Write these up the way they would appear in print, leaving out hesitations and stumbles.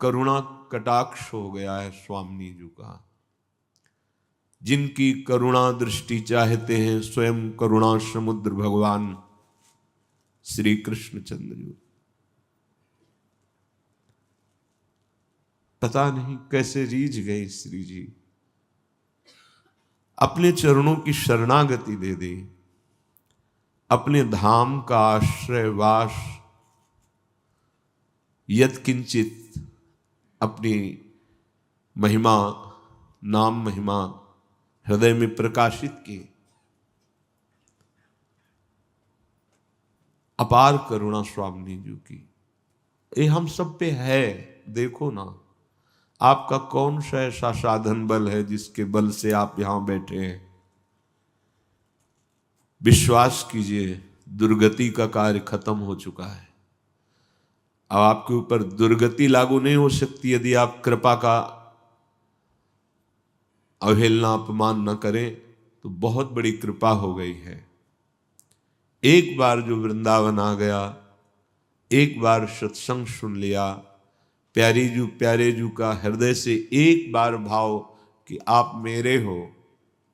करुणा कटाक्ष हो गया है स्वामी जी का। जिनकी करुणा दृष्टि चाहते हैं स्वयं करुणा समुद्र भगवान श्री कृष्ण चंद्र जी। पता नहीं कैसे रीझ गए श्री जी, अपने चरणों की शरणागति दे दी, अपने धाम का आश्रय वास यत्किंचित अपनी महिमा नाम महिमा हृदय में प्रकाशित की। अपार करुणा स्वामी जी की ये हम सब पे है। देखो ना, आपका कौन सा ऐसा साधन बल है जिसके बल से आप यहां बैठे हैं। विश्वास कीजिए, दुर्गति का कार्य खत्म हो चुका है। अब आपके ऊपर दुर्गति लागू नहीं हो सकती यदि आप कृपा का अवहेलना अपमान न करें, तो बहुत बड़ी कृपा हो गई है। एक बार जो वृंदावन आ गया, एक बार सत्संग सुन लिया, प्यारे जू का हृदय से एक बार भाव कि आप मेरे हो,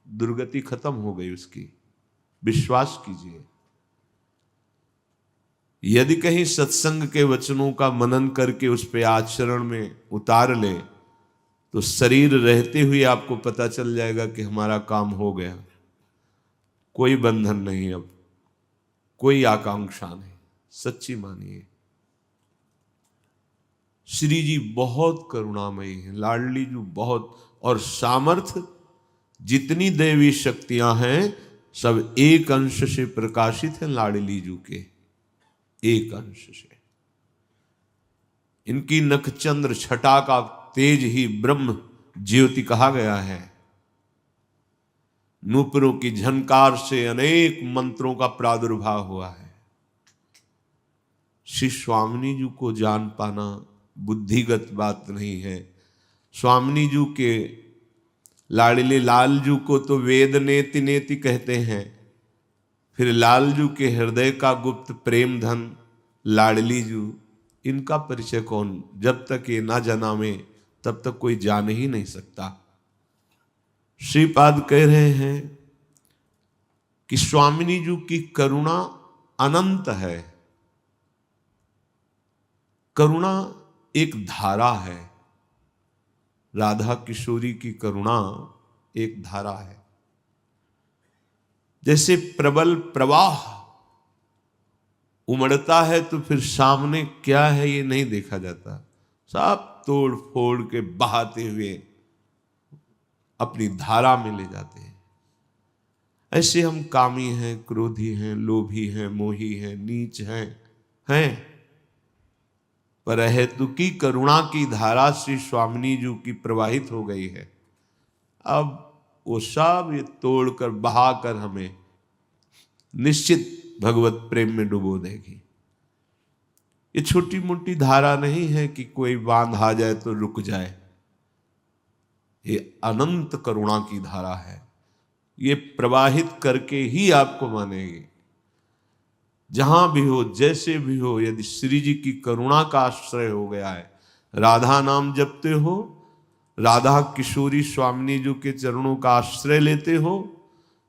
दुर्गति खत्म हो गई उसकी। विश्वास कीजिए, यदि कहीं सत्संग के वचनों का मनन करके उस पे आचरण में उतार ले, तो शरीर रहते हुए आपको पता चल जाएगा कि हमारा काम हो गया। कोई बंधन नहीं, अब कोई आकांक्षा नहीं। सच्ची मानिए, श्री जी बहुत करुणामयी है, लाडली जी बहुत। और सामर्थ्य जितनी देवी शक्तियां हैं सब एक अंश से प्रकाशित है लाडली जी के, एक अंश से। इनकी नखचंद्र छटा का तेज ही ब्रह्म ज्योति कहा गया है। नूपुरों की झनकार से अनेक मंत्रों का प्रादुर्भाव हुआ है। श्री स्वामिनी जी को जान पाना बुद्धिगत बात नहीं है। स्वामिनी जी के लाडले लाल जू को तो वेद नेति नेति कहते हैं, फिर लाल जू के हृदय का गुप्त प्रेम धन लाडली जू, इनका परिचय कौन, जब तक ये ना जनामे तब तक कोई जान ही नहीं सकता। श्रीपाद कह रहे हैं कि स्वामिनी जी की करुणा अनंत है। करुणा एक धारा है, राधा किशोरी की करुणा एक धारा है। जैसे प्रबल प्रवाह उमड़ता है तो फिर सामने क्या है ये नहीं देखा जाता, सब तोड़ फोड़ के बहाते हुए अपनी धारा में ले जाते हैं। ऐसे हम कामी हैं, क्रोधी हैं, लोभी हैं, मोही हैं, नीच हैं। पर हेतुकी करुणा की धारा श्री स्वामिनी जी की प्रवाहित हो गई है। अब वो सब ये तोड़कर बहाकर हमें निश्चित भगवत प्रेम में डुबो देगी। ये छोटी मोटी धारा नहीं है कि कोई बांध आ जाए तो रुक जाए। ये अनंत करुणा की धारा है, ये प्रवाहित करके ही आपको मानेगी। जहां भी हो, जैसे भी हो, यदि श्री जी की करुणा का आश्रय हो गया है, राधा नाम जपते हो, राधा किशोरी स्वामिनी जी के चरणों का आश्रय लेते हो,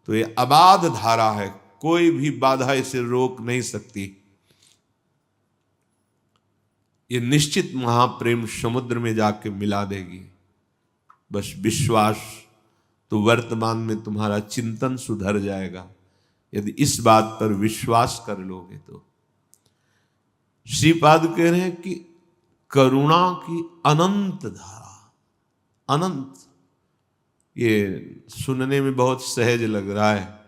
तो ये अबाध धारा है, कोई भी बाधा इसे रोक नहीं सकती। ये निश्चित महाप्रेम समुद्र में जाके मिला देगी। बस विश्वास, तो वर्तमान में तुम्हारा चिंतन सुधर जाएगा यदि इस बात पर विश्वास कर लोगे तो। श्रीपाद कह रहे हैं कि करुणा की अनंत धारा, अनंत। ये सुनने में बहुत सहज लग रहा है।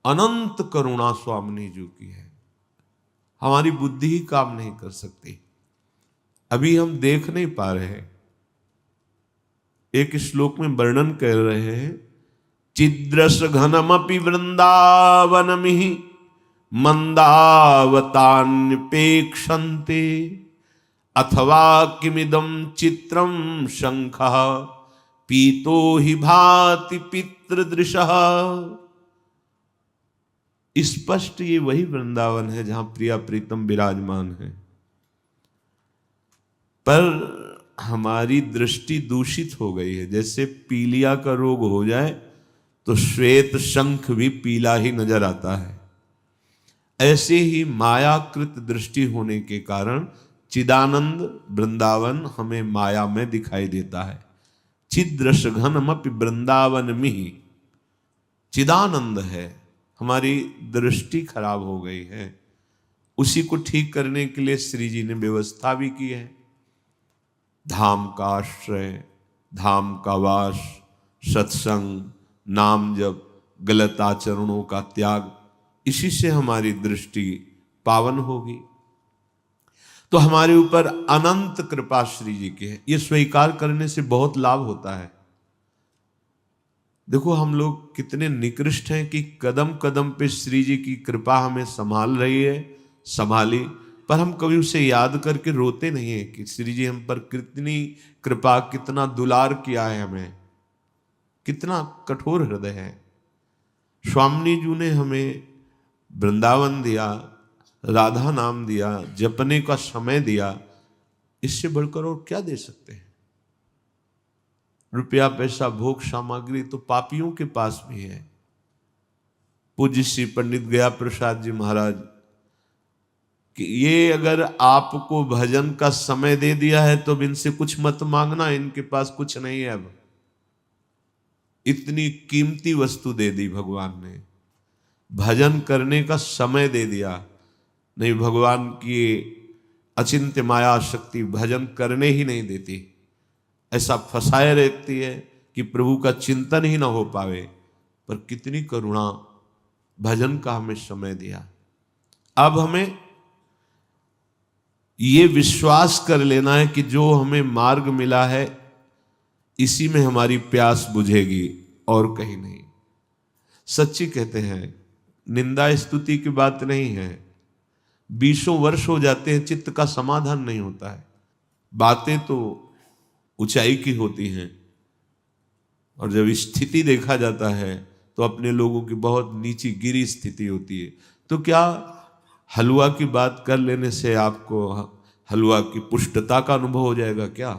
अनंत करुणा स्वामिनी जी की है, हमारी बुद्धि ही काम नहीं कर सकती। अभी हम देख नहीं पा रहे हैं। एक श्लोक में वर्णन कर रहे हैं, चिद्रस घनमपि वृंदावनमिहि मंदावतान्यपेक्षन्ते अथवा किमिदं चित्रं शंखः पीतो हि भाति पितृदृशः। स्पष्ट ये वही वृंदावन है जहां प्रिया प्रीतम विराजमान है। पर हमारी दृष्टि दूषित हो गई है। जैसे पीलिया का रोग हो जाए तो श्वेत शंख भी पीला ही नजर आता है, ऐसे ही मायाकृत दृष्टि होने के कारण चिदानंद वृंदावन हमें माया में दिखाई देता है। चिद्रश घनमपि वृंदावन में, चिदानंद है, हमारी दृष्टि खराब हो गई है। उसी को ठीक करने के लिए श्री जी ने व्यवस्था भी की है। धाम का आश्रय, धाम का वास, सत्संग, नाम जप, गलत आचरणों का त्याग, इसी से हमारी दृष्टि पावन होगी। तो हमारे ऊपर अनंत कृपा श्री जी की है। ये स्वीकार करने से बहुत लाभ होता है। देखो हम लोग कितने निकृष्ट हैं कि कदम कदम पे श्री जी की कृपा हमें संभाल रही है, संभाली, पर हम कभी उसे याद करके रोते नहीं है कि श्री जी हम पर कितनी कृपा, कितना दुलार किया है, हमें कितना कठोर हृदय है। स्वामी जी ने हमें वृंदावन दिया, राधा नाम दिया, जपने का समय दिया, इससे बढ़कर और क्या दे सकते हैं। रुपया पैसा भोग सामग्री तो पापियों के पास भी है। पूज्य श्री पंडित गया प्रसाद जी महाराज कि ये अगर आपको भजन का समय दे दिया है तो इनसे कुछ मत मांगना, इनके पास कुछ नहीं है। अब इतनी कीमती वस्तु दे दी भगवान ने, भजन करने का समय दे दिया। नहीं, भगवान की अचिंत्य माया शक्ति भजन करने ही नहीं देती, ऐसा फंसाए रहती है कि प्रभु का चिंतन ही ना हो पावे। पर कितनी करुणा, भजन का हमें समय दिया। अब हमें ये विश्वास कर लेना है कि जो हमें मार्ग मिला है इसी में हमारी प्यास बुझेगी और कहीं नहीं। सच्ची कहते हैं, निंदा स्तुति की बात नहीं है। 20 वर्ष हो जाते हैं, चित्त का समाधान नहीं होता है। बातें तो ऊंचाई की होती हैं और जब स्थिति देखा जाता है तो अपने लोगों की बहुत नीची गिरी स्थिति होती है। तो क्या हलवा की बात कर लेने से आपको हलवा की पुष्टता का अनुभव हो जाएगा क्या?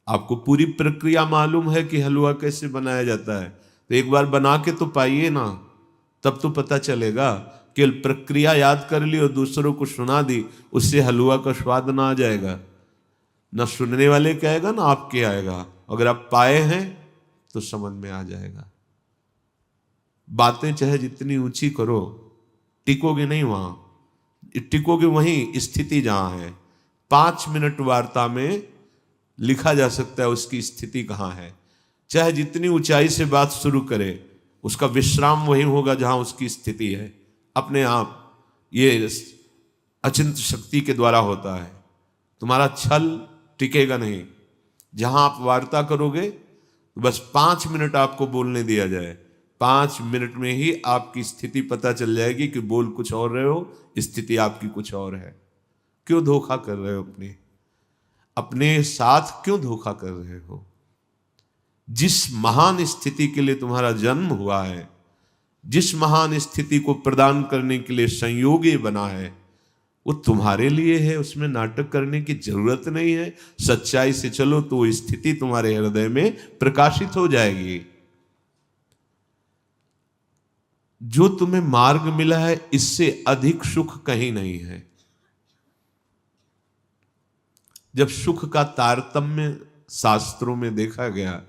आपको पूरी प्रक्रिया मालूम है कि हलवा कैसे बनाया जाता है, तो एक बार बना के तो पाइए ना, तब तो पता चलेगा। केवल प्रक्रिया याद कर ली और दूसरों को सुना दी, उससे हलवा का स्वाद ना आ जाएगा। ना सुनने वाले के आएगा ना आपके आएगा। अगर आप पाए हैं तो समझ में आ जाएगा। बातें चाहे जितनी ऊंची करो, टिकोगे नहीं वहां, टिकोगे वहीं स्थिति जहां है। 5 मिनट वार्ता में लिखा जा सकता है उसकी स्थिति कहां है। चाहे जितनी ऊंचाई से बात शुरू करे, उसका विश्राम वहीं होगा जहां उसकी स्थिति है। अपने आप ये अचिंत्य शक्ति के द्वारा होता है। तुम्हारा छल टिकेगा नहीं। जहां आप वार्ता करोगे तो बस 5 मिनट आपको बोलने दिया जाए, 5 मिनट में ही आपकी स्थिति पता चल जाएगी कि बोल कुछ और रहे हो, स्थिति आपकी कुछ और है। क्यों धोखा कर रहे हो? अपने साथ क्यों धोखा कर रहे हो? जिस महान स्थिति के लिए तुम्हारा जन्म हुआ है, जिस महान स्थिति को प्रदान करने के लिए संयोग ये बना है, वो तुम्हारे लिए है। उसमें नाटक करने की जरूरत नहीं है। सच्चाई से चलो तो वो स्थिति तुम्हारे हृदय में प्रकाशित हो जाएगी। जो तुम्हें मार्ग मिला है, इससे अधिक सुख कहीं नहीं है। जब सुख का तारतम्य शास्त्रों में देखा गया,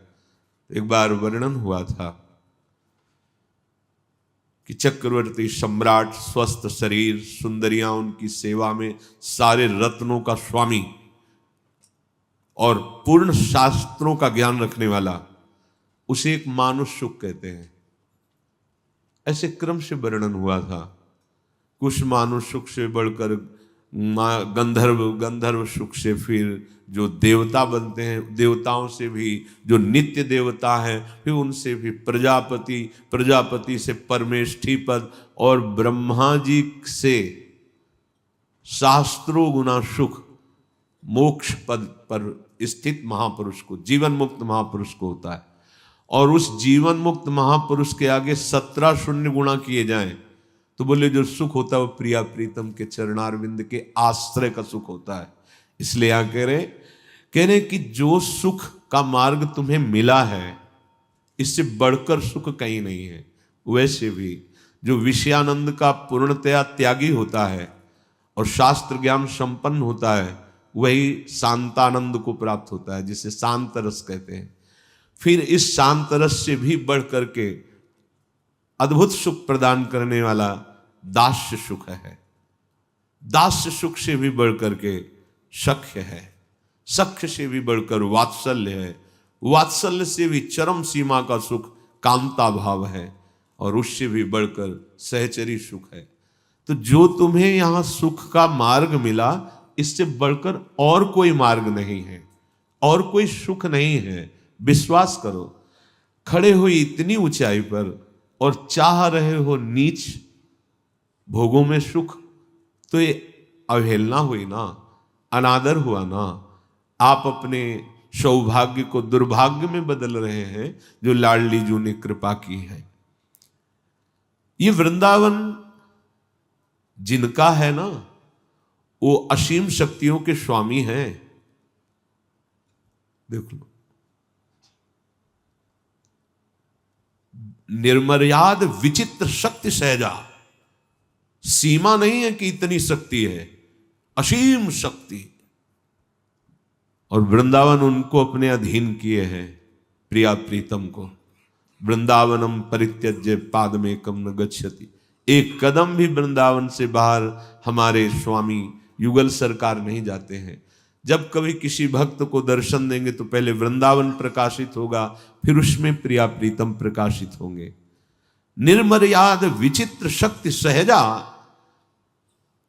एक बार वर्णन हुआ था कि चक्रवर्ती सम्राट, स्वस्थ शरीर, सुंदरियां उनकी सेवा में, सारे रत्नों का स्वामी और पूर्ण शास्त्रों का ज्ञान रखने वाला, उसे एक मानुष सुख कहते हैं। ऐसे क्रम से वर्णन हुआ था। कुछ मानुष सुख से बढ़कर गंधर्व सुख से फिर जो देवता बनते हैं, देवताओं से भी जो नित्य देवता हैं, फिर उनसे भी प्रजापति से परमेष्ठी पद, और ब्रह्मा जी से शास्त्रों गुना सुख मोक्ष पद पर स्थित महापुरुष को, जीवन मुक्त महापुरुष को होता है। और उस जीवन मुक्त महापुरुष के आगे 17 शून्य गुणा किए जाएं तो बोले जो सुख होता है वो प्रिया प्रीतम के चरणारविंद के आश्रय का सुख होता है। इसलिए क्या कह रहे कि जो सुख का मार्ग तुम्हें मिला है, इससे बढ़कर सुख कहीं नहीं है। वैसे भी जो विषयानंद का पूर्णतया त्यागी होता है और शास्त्र ज्ञान संपन्न होता है, वही शांतानंद को प्राप्त होता है, जिसे शांत रस कहते हैं। फिर इस शांत रस से भी बढ़ करके अद्भुत सुख प्रदान करने वाला दास्य सुख है। दास्य सुख से भी बढ़ करके सख्य है, सख्य से भी बढ़कर वात्सल्य है, वात्सल्य से भी चरम सीमा का सुख कामता भाव है, और उससे भी बढ़कर सहचरी सुख है। तो जो तुम्हें यहां सुख का मार्ग मिला, इससे बढ़कर और कोई मार्ग नहीं है, और कोई सुख नहीं है। विश्वास करो, खड़े हुई इतनी ऊंचाई पर और चाह रहे हो नीच भोगों में सुख, तो ये अवहेलना हुई ना, अनादर हुआ ना। आप अपने सौभाग्य को दुर्भाग्य में बदल रहे हैं जो लाडली जू ने कृपा की है। ये वृंदावन जिनका है ना, वो असीम शक्तियों के स्वामी हैं। देख लो, निर्मर्याद विचित्र शक्ति सहजा, सीमा नहीं है कि इतनी शक्ति है, असीम शक्ति। और वृंदावन उनको अपने अधीन किए हैं, प्रिया प्रीतम को। वृंदावनम परित्यज्य पादमेकम न गच्छति, एक कदम भी वृंदावन से बाहर हमारे स्वामी युगल सरकार नहीं जाते हैं। जब कभी किसी भक्त को दर्शन देंगे तो पहले वृंदावन प्रकाशित होगा, फिर उसमें प्रिया प्रीतम प्रकाशित होंगे। निर्मर्याद विचित्र शक्ति सहजा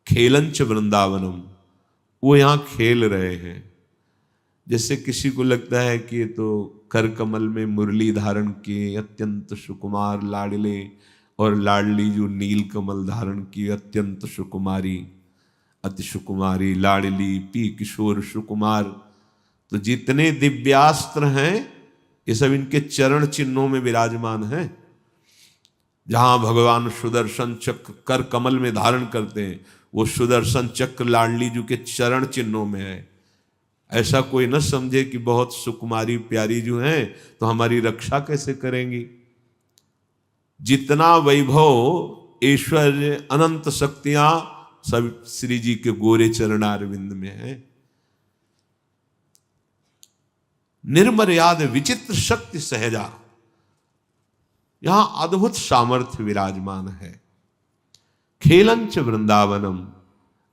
खेलंच वृंदावनम, वो यहां खेल रहे हैं। जैसे किसी को लगता है कि ये तो कर कमल में मुरली धारण किए अत्यंत सुकुमार लाडले, और लाडली जो नील कमल धारण की अत्यंत सुकुमारी, अति सुकुमारी लाडली पी किशोर सुकुमार। तो जितने दिव्यास्त्र हैं ये सब इनके चरण चिन्हों में विराजमान हैं। जहां भगवान सुदर्शन चक्र कर कमल में धारण करते हैं, वो सुदर्शन चक्र लाडली जू के चरण चिन्हों में है। ऐसा कोई न समझे कि बहुत सुकुमारी प्यारी जो हैं तो हमारी रक्षा कैसे करेंगी। जितना वैभव ऐश्वर्य अनंत शक्तियां सब श्री जी के गोरे चरणारविंद में है। निर्मर्याद विचित्र शक्ति सहजा, यहां अद्भुत सामर्थ्य विराजमान है। खेलंच वृंदावनम,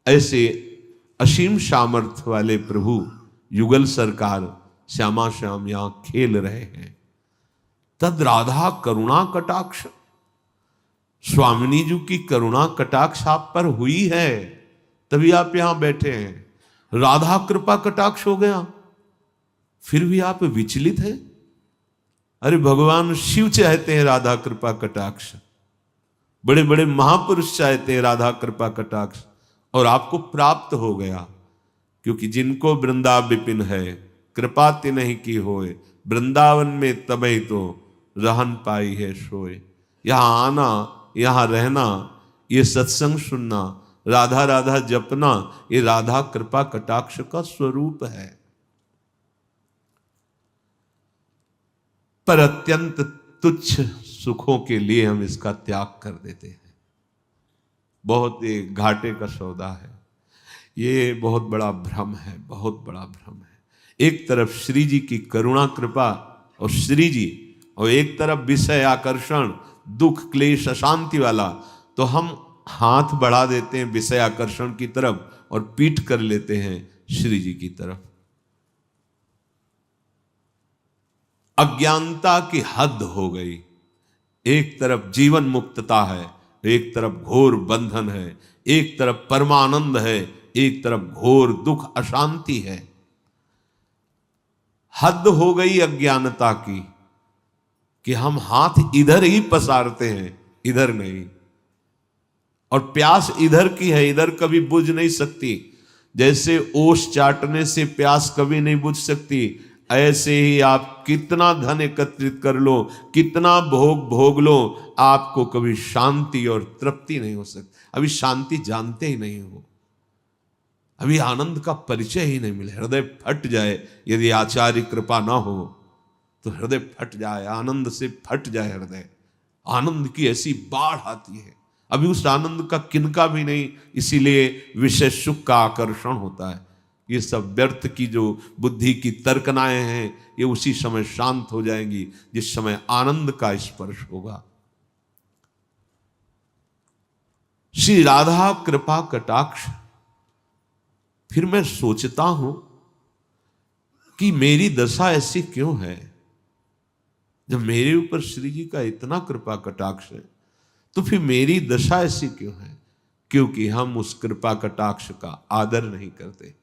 ऐसे असीम सामर्थ्य वाले प्रभु युगल सरकार श्यामा श्याम यहां खेल रहे हैं। तद राधा करुणा कटाक्ष, स्वामिनी जी की करुणा कटाक्ष आप पर हुई है, तभी आप यहां बैठे हैं। राधा कृपा कटाक्ष हो गया, फिर भी आप विचलित हैं। अरे भगवान शिव चाहते हैं राधा कृपा कटाक्ष, बड़े बड़े महापुरुष चाहते हैं राधा कृपा कटाक्ष, और आपको प्राप्त हो गया। क्योंकि जिनको वृंदा विपिन है, कृपा तिन्हि की होए, वृंदावन में तबै तो रहन पाई है सोए। यहां आना, यहां रहना, ये सत्संग सुनना, राधा राधा जपना, ये राधा कृपा कटाक्ष का स्वरूप है। पर अत्यंत तुच्छ सुखों के लिए हम इसका त्याग कर देते हैं। बहुत ही घाटे का सौदा है ये, बहुत बड़ा भ्रम है, बहुत बड़ा भ्रम है। एक तरफ श्री जी की करुणा कृपा और श्री जी, और एक तरफ विषय आकर्षण, दुख क्लेश अशांति वाला, तो हम हाथ बढ़ा देते हैं विषय आकर्षण की तरफ और पीठ कर लेते हैं श्री जी की तरफ। अज्ञानता की हद हो गई। एक तरफ जीवन मुक्तता है, एक तरफ घोर बंधन है, एक तरफ परमानंद है, एक तरफ घोर दुख अशांति है। हद हो गई अज्ञानता की कि हम हाथ इधर ही पसारते हैं, इधर नहीं। और प्यास इधर की है, इधर कभी बुझ नहीं सकती। जैसे ओस चाटने से प्यास कभी नहीं बुझ सकती, ऐसे ही आप कितना धन एकत्रित कर लो, कितना भोग भोग लो, आपको कभी शांति और तृप्ति नहीं हो सकती। अभी शांति जानते ही नहीं हो। अभी आनंद का परिचय ही नहीं मिले। हृदय फट जाए यदि आचार्य कृपा ना हो तो हृदय फट जाए, आनंद से फट जाए हृदय। आनंद की ऐसी बाढ़ आती है, अभी उस आनंद का किनका भी नहीं, इसीलिए विषय सुख का आकर्षण होता है। ये सब व्यर्थ की जो बुद्धि की तर्कनाएं हैं ये उसी समय शांत हो जाएंगी जिस समय आनंद का स्पर्श होगा। श्री राधा कृपा कटाक्ष। फिर मैं सोचता हूं कि मेरी दशा ऐसी क्यों है, जब मेरे ऊपर श्री जी का इतना कृपा कटाक्ष है तो फिर मेरी दशा ऐसी क्यों है? क्योंकि हम उस कृपा कटाक्ष का आदर नहीं करते।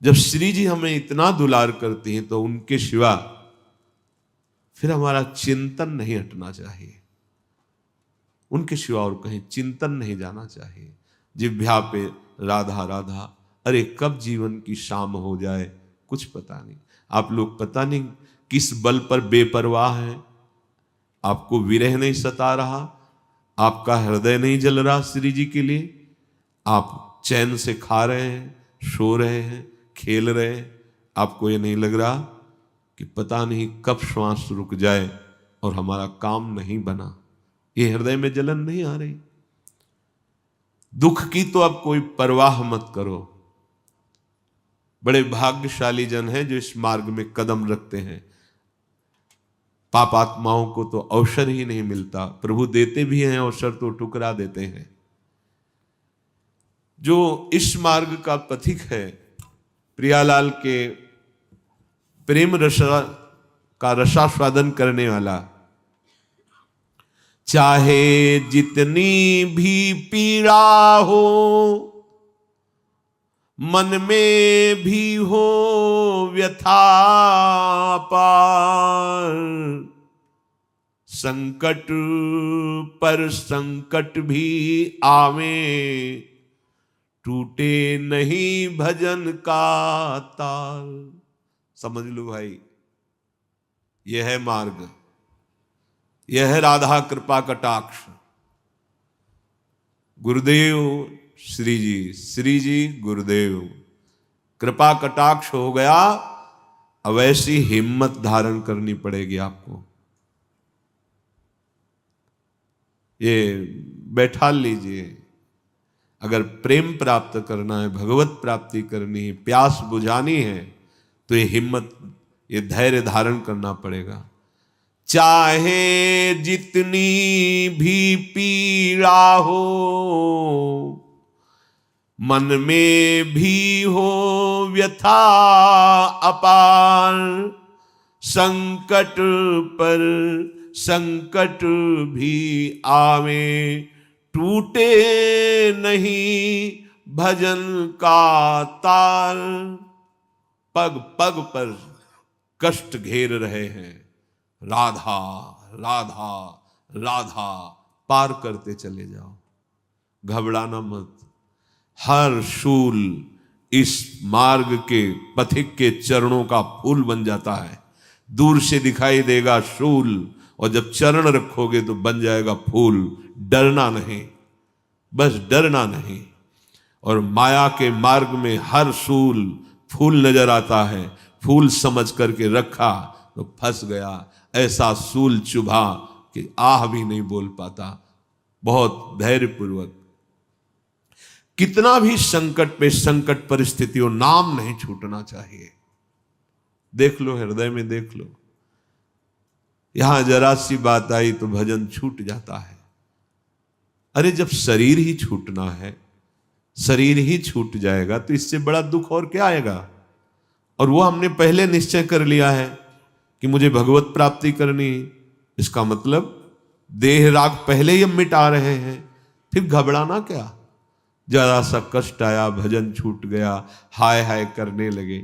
जब श्री जी हमें इतना दुलार करती हैं तो उनके सिवा फिर हमारा चिंतन नहीं हटना चाहिए, उनके सिवा और कहीं चिंतन नहीं जाना चाहिए। जिह्वा पे राधा राधा, अरे कब जीवन की शाम हो जाए कुछ पता नहीं। आप लोग पता नहीं किस बल पर बेपरवाह हैं, आपको विरह नहीं सता रहा, आपका हृदय नहीं जल रहा श्री जी के लिए, आप चैन से खा रहे हैं, सो रहे हैं, खेल रहे हैं, आपको ये नहीं लग रहा कि पता नहीं कब श्वास रुक जाए और हमारा काम नहीं बना। ये हृदय में जलन नहीं आ रही? दुख की तो अब कोई परवाह मत करो। बड़े भाग्यशाली जन हैं जो इस मार्ग में कदम रखते हैं। पापात्माओं को तो अवसर ही नहीं मिलता, प्रभु देते भी हैं अवसर तो ठुकरा देते हैं। जो इस मार्ग का पथिक है, प्रियालाल के प्रेम रस का रसास्वादन करने वाला, चाहे जितनी भी पीड़ा हो, मन में भी हो व्यथा पार, संकट पर संकट भी आवे, टूटे नहीं भजन का तार। समझ लो भाई, यह है मार्ग, यह है राधा कृपा कटाक्ष। गुरुदेव श्री जी, श्री जी गुरुदेव, कृपा कटाक्ष हो गया। अब ऐसी हिम्मत धारण करनी पड़ेगी आपको। ये बैठा लीजिए, अगर प्रेम प्राप्त करना है, भगवत प्राप्ति करनी है, प्यास बुझानी है तो ये हिम्मत, ये धैर्य धारण करना पड़ेगा। चाहे जितनी भी पीड़ा हो, मन में भी हो व्यथा अपार, संकट पर संकट भी आवे, टूटे नहीं भजन का तार। पग पग पर कष्ट घेर रहे हैं, राधा राधा राधा, पार करते चले जाओ, घबराना मत। हर शूल इस मार्ग के पथिक के चरणों का फूल बन जाता है। दूर से दिखाई देगा शूल, और जब चरण रखोगे तो बन जाएगा फूल। डरना नहीं, बस डरना नहीं। और माया के मार्ग में हर शूल फूल नजर आता है, फूल समझ करके रखा तो फंस गया। ऐसा शूल चुभा कि आह भी नहीं बोल पाता। बहुत धैर्यपूर्वक, कितना भी संकट पे संकट परिस्थितियों, नाम नहीं छूटना चाहिए। देख लो, हृदय में देख लो, यहां जरा सी बात आई तो भजन छूट जाता है। अरे जब शरीर ही छूटना है, शरीर ही छूट जाएगा तो इससे बड़ा दुख और क्या आएगा। और वो हमने पहले निश्चय कर लिया है कि मुझे भगवत प्राप्ति करनी, इसका मतलब देह राग पहले ही हम मिटा रहे हैं, फिर घबराना क्या। जरा सा कष्ट आया, भजन छूट गया, हाय हाय करने लगे।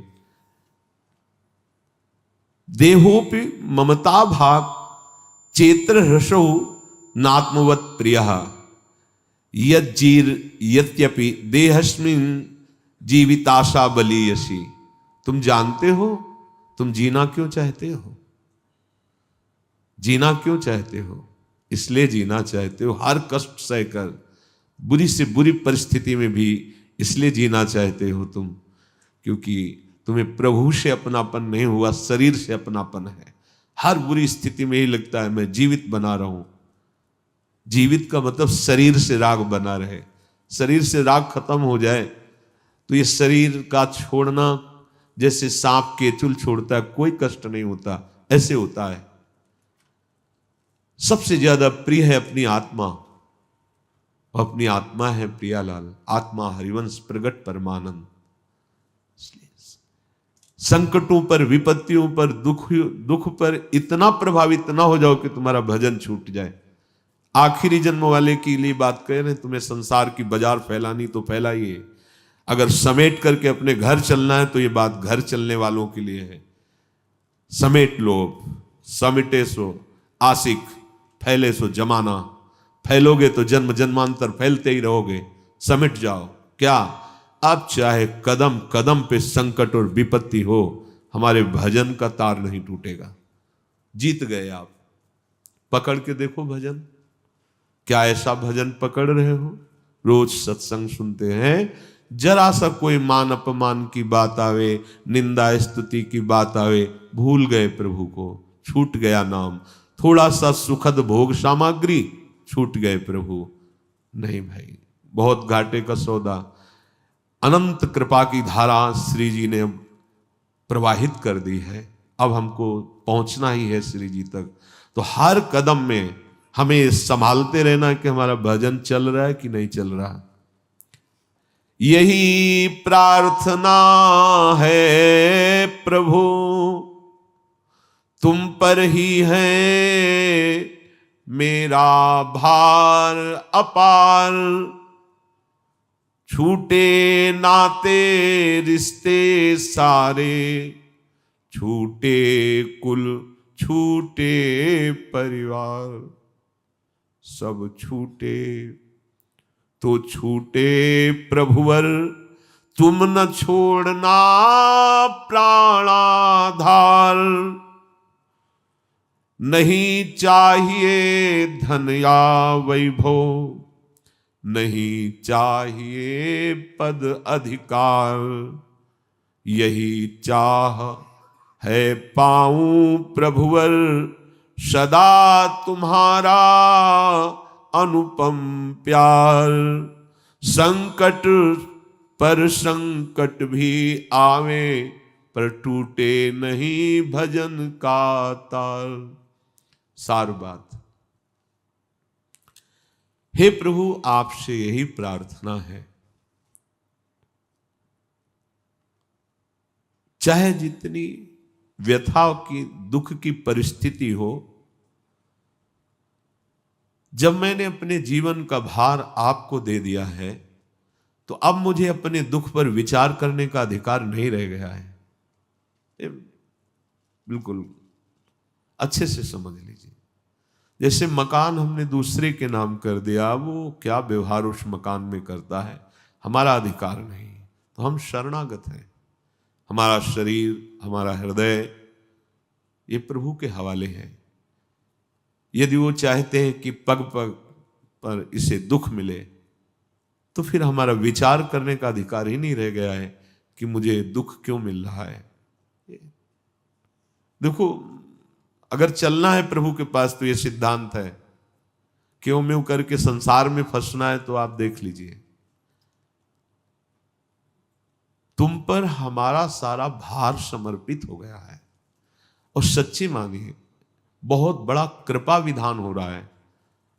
देहोपि ममता भाग चेत्र हृषो नात्मवत प्रियः, यद्यपि देहस्मिन् जीविताशा बलीयसी। तुम जानते हो तुम जीना क्यों चाहते हो? जीना क्यों चाहते हो? इसलिए जीना चाहते हो हर कष्ट सहकर, बुरी से बुरी परिस्थिति में भी इसलिए जीना चाहते हो तुम, क्योंकि तुम्हें प्रभु से अपनापन नहीं हुआ, शरीर से अपनापन है। हर बुरी स्थिति में ही लगता है मैं जीवित बना रहूं। जीवित का मतलब शरीर से राग बना रहे। शरीर से राग खत्म हो जाए तो ये शरीर का छोड़ना जैसे सांप केचुल छोड़ता है, कोई कष्ट नहीं होता, ऐसे होता है। सबसे ज्यादा प्रिय है अपनी आत्मा, अपनी आत्मा है प्रियालाल। आत्मा हरिवंश प्रगट परमानंद। संकटों पर, विपत्तियों पर, दुख पर इतना प्रभावित ना हो जाओ कि तुम्हारा भजन छूट जाए। आखिरी जन्म वाले के लिए बात कह रहे हैं, तुम्हें संसार की बाजार फैलानी तो फैलाइए। अगर समेट करके अपने घर चलना है तो ये बात घर चलने वालों के लिए है। समेट लो, समेटे सो आशिक, फैले सो जमाना। फैलोगे तो जन्म जन्मांतर फैलते ही रहोगे। समेट जाओ। क्या अब चाहे कदम कदम पे संकट और विपत्ति हो, हमारे भजन का तार नहीं टूटेगा। जीत गए आप। पकड़ के देखो भजन। क्या ऐसा भजन पकड़ रहे हो? रोज सत्संग सुनते हैं, जरा सा कोई मान अपमान की बात आवे, निंदा स्तुति की बात आवे, भूल गए प्रभु को, छूट गया नाम। थोड़ा सा सुखद भोग सामग्री, छूट गए प्रभु। नहीं भाई, बहुत घाटे का सौदा। अनंत कृपा की धारा श्री जी ने प्रवाहित कर दी है। अब हमको पहुंचना ही है श्री जी तक। तो हर कदम में हमें संभालते रहना कि हमारा भजन चल रहा है कि नहीं चल रहा। यही प्रार्थना है प्रभु, तुम पर ही है मेरा भार अपार। छूटे नाते रिश्ते सारे, छूटे कुल छूटे परिवार। सब छूटे तो छूटे प्रभुवर, तुम न छोड़ना प्राणाधार। नहीं चाहिए धन या वैभव, नहीं चाहिए पद अधिकार। यही चाह है पाऊं प्रभुवर, सदा तुम्हारा अनुपम प्यार। संकट पर संकट भी आवे, पर टूटे नहीं भजन का तार। सार बात। हे प्रभु, आपसे यही प्रार्थना है, चाहे जितनी व्यथा की, दुख की परिस्थिति हो, जब मैंने अपने जीवन का भार आपको दे दिया है, तो अब मुझे अपने दुख पर विचार करने का अधिकार नहीं रह गया है। बिल्कुल अच्छे से समझ लीजिए। जैसे मकान हमने दूसरे के नाम कर दिया, वो क्या व्यवहार उस मकान में करता है, हमारा अधिकार नहीं। तो हम शरणागत हैं। हमारा शरीर, हमारा हृदय, ये प्रभु के हवाले है। यदि वो चाहते हैं कि पग पग पर इसे दुख मिले, तो फिर हमारा विचार करने का अधिकार ही नहीं रह गया है कि मुझे दुख क्यों मिल रहा है। देखो, अगर चलना है प्रभु के पास तो ये सिद्धांत है, क्यों म्यों करके संसार में फंसना है तो आप देख लीजिए। तुम पर हमारा सारा भार समर्पित हो गया है। और सच्ची मानिए, बहुत बड़ा कृपा विधान हो रहा है।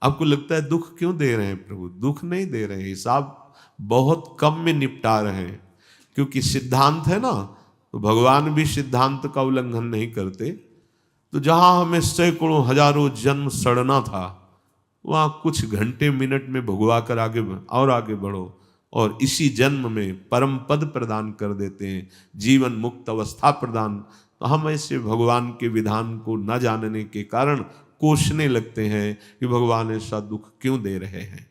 आपको लगता है दुख क्यों दे रहे हैं प्रभु? दुख नहीं दे रहे हैं, हिसाब बहुत कम में निपटा रहे हैं। क्योंकि सिद्धांत है ना, तो भगवान भी सिद्धांत का उल्लंघन नहीं करते। तो जहां हमें सैकड़ों हजारों जन्म सड़ना था, वहां कुछ घंटे मिनट में भुगवा कर आगे बढ़ो और इसी जन्म में परम पद प्रदान कर देते हैं, जीवन मुक्त अवस्था प्रदान। तो हम ऐसे भगवान के विधान को न जानने के कारण कोसने लगते हैं कि भगवान ऐसा दुख क्यों दे रहे हैं।